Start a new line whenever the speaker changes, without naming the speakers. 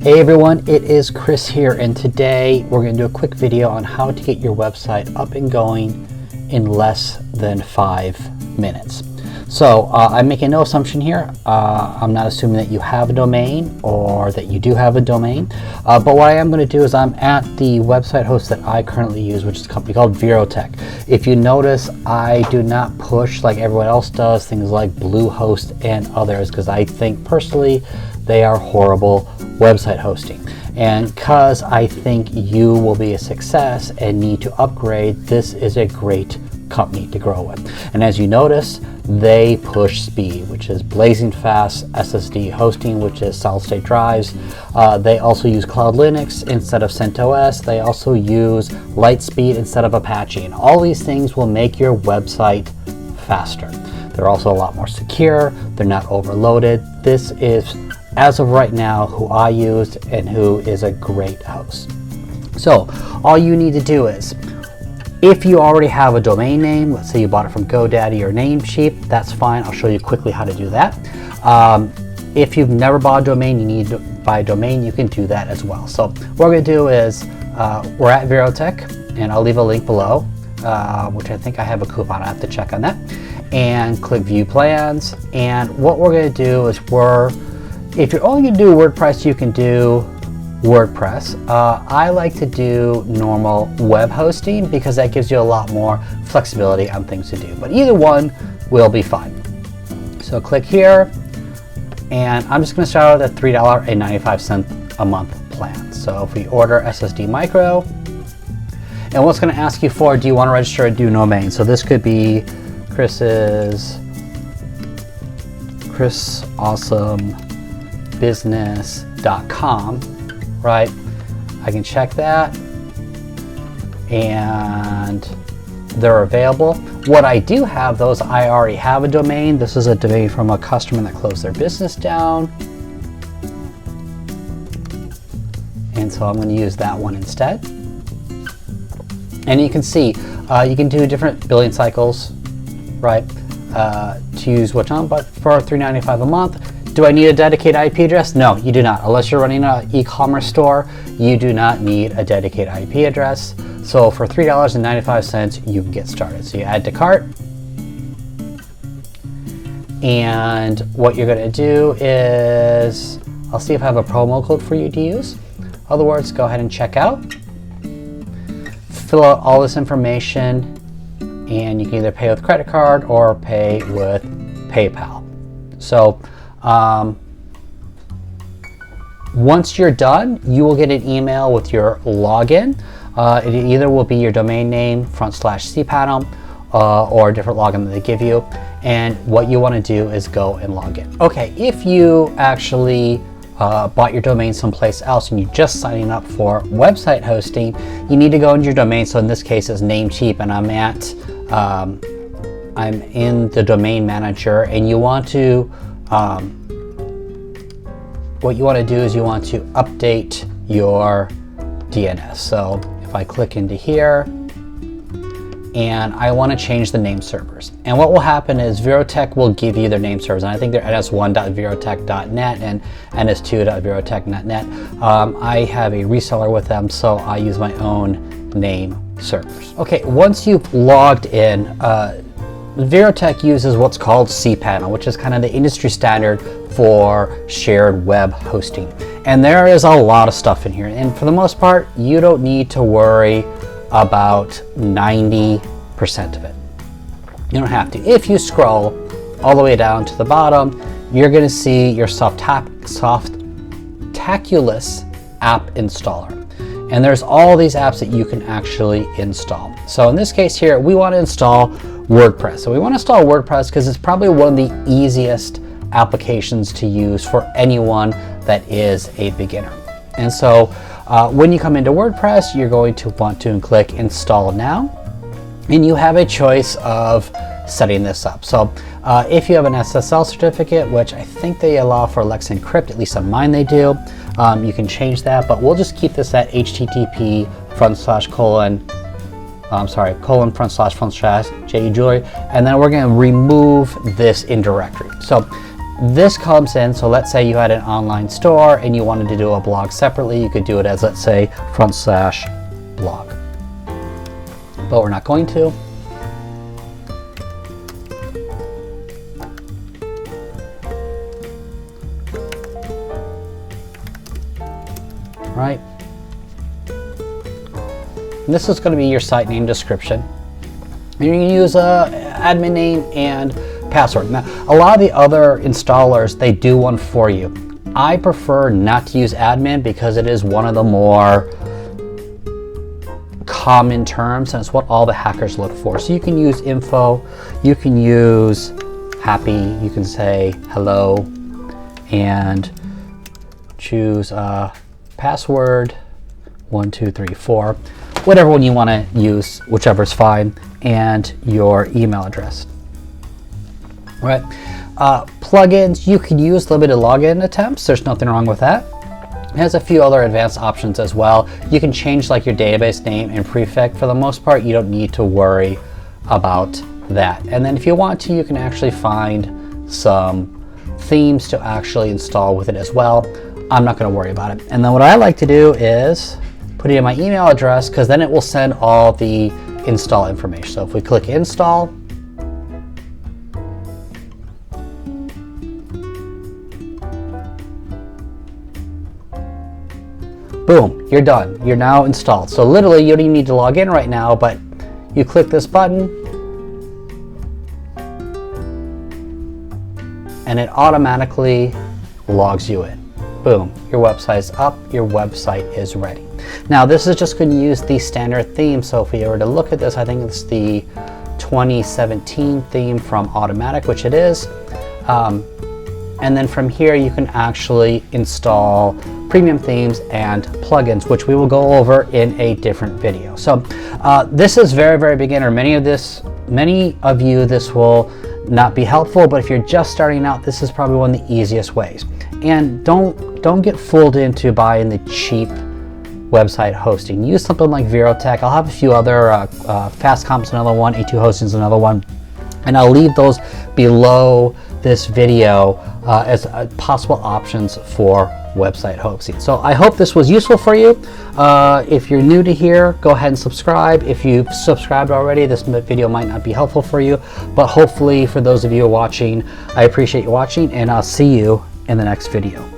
Hey everyone, it is Chris here, and today we're going to do a quick video on how to get your website up and going in less than 5 minutes. So I'm making no assumption here. I'm not assuming that you have a domain or that you do have a domain, but what I am going to do is I'm at the website host that I currently use, which is a company called Virotech. If you notice, I do not push like everyone else does things like Bluehost and others, because I think personally they are horrible website hosting. And because I think you will be a success and need to upgrade, this is a great company to grow with. And as you notice, they push speed, which is blazing fast SSD hosting, which is solid state drives. They also use Cloud Linux instead of CentOS. They also use Lightspeed instead of Apache. And all these things will make your website faster. They're also a lot more secure. They're not overloaded. This is, as of right now, who I used and who is a great host. So all you need to do is, if you already have a domain name, let's say you bought it from GoDaddy or Namecheap, that's fine. I'll show you quickly how to do that. If you've never bought a domain, you need to buy a domain, you can do that as well. So what we're going to do is, we're at Virotech, and I'll leave a link below, which I think I have a coupon. I have to check on that. And click View Plans. And what we're going to do is if you're only going to do WordPress, you can do Wordpress. I like to do normal web hosting because that gives you a lot more flexibility on things to do, but either one will be fine. So click here, and I'm just going to start out at $3.95 a month plan. So if we order SSD micro, and what's going to ask you for, do you want to register a new domain? So this could be chrisawesomebusiness.com. right? I can check that, and they're available. What I do have, those I already have a domain. This is a domain from a customer that closed their business down, and so I'm going to use that one instead. And you can see you can do different billing cycles, right, to use which one, but for $3.95 a month. Do I need a dedicated IP address? No, you do not. Unless you're running an e-commerce store, you do not need a dedicated IP address. So for $3.95, you can get started. So you add to cart. And what you're going to do is, I'll see if I have a promo code for you to use. In other words, go ahead and check out. Fill out all this information, and you can either pay with credit card or pay with PayPal. So once you're done, you will get an email with your login. It either will be your domain name /Cpanel or a different login that they give you. And what you want to do is go and log in. Okay, if you actually bought your domain someplace else and you're just signing up for website hosting, you need to go into your domain. So in this case, it's Namecheap, and I'm in the domain manager, and you want to what you want to do is you want to update your DNS. So if I click into here, and I want to change the name servers, and what will happen is Virotech will give you their name servers, and I think they're ns1.virotech.net and ns2.virotech.net. I have a reseller with them, so I use my own name servers. Okay, once you've logged in, Virotech uses what's called Cpanel, which is kind of the industry standard for shared web hosting. And there is a lot of stuff in here. And for the most part, you don't need to worry about 90% of it. You don't have to. If you scroll all the way down to the bottom, you're going to see your Softaculous app installer. And there's all these apps that you can actually install. So in this case here, we want to install WordPress. So we want to install WordPress because it's probably one of the easiest applications to use for anyone that is a beginner. And so when you come into WordPress, you're going to want to click Install Now, and you have a choice of setting this up. So if you have an SSL certificate, which I think they allow for Let's Encrypt, at least on mine they do, you can change that, but we'll just keep this at http://://jewelry, and then we're going to remove this in directory. So this comes in, so let's say you had an online store and you wanted to do a blog separately, you could do it as, let's say, /blog. But we're not going to. Right? And this is going to be your site name description. And you can use admin name and password. Now, a lot of the other installers, they do one for you. I prefer not to use admin because it is one of the more common terms, and it's what all the hackers look for. So you can use info, you can use happy, you can say hello, and choose password 1 2 3 4, whatever one you want to use, whichever is fine, and your email address. Right? Plugins, you can use limited login attempts. There's nothing wrong with that. It has a few other advanced options as well. You can change like your database name and prefix. For the most part, you don't need to worry about that. And then if you want to, you can actually find some themes to actually install with it as well. I'm not going to worry about it. And then what I like to do is put it in my email address, because then it will send all the install information. So if we click install, boom, you're done. You're now installed. So literally you don't even need to log in right now, but you click this button and it automatically logs you in. Boom, your website's up, your website is ready. Now this is just going to use the standard theme. So if we were to look at this, I think it's the 2017 theme from Automatic, which it is. And then from here you can actually install premium themes and plugins, which we will go over in a different video. So this is very, very beginner. Many of you, this will not be helpful, but if you're just starting out, this is probably one of the easiest ways. And don't get fooled into buying the cheap website hosting. Use something like Virotech. I'll have a few other, Fastcomp's another one, A2 Hosting's another one, and I'll leave those below this video as possible options for website hosting. So I hope this was useful for you. If you're new to here, go ahead and subscribe. If you've subscribed already, this video might not be helpful for you, but hopefully for those of you watching, I appreciate you watching, and I'll see you in the next video.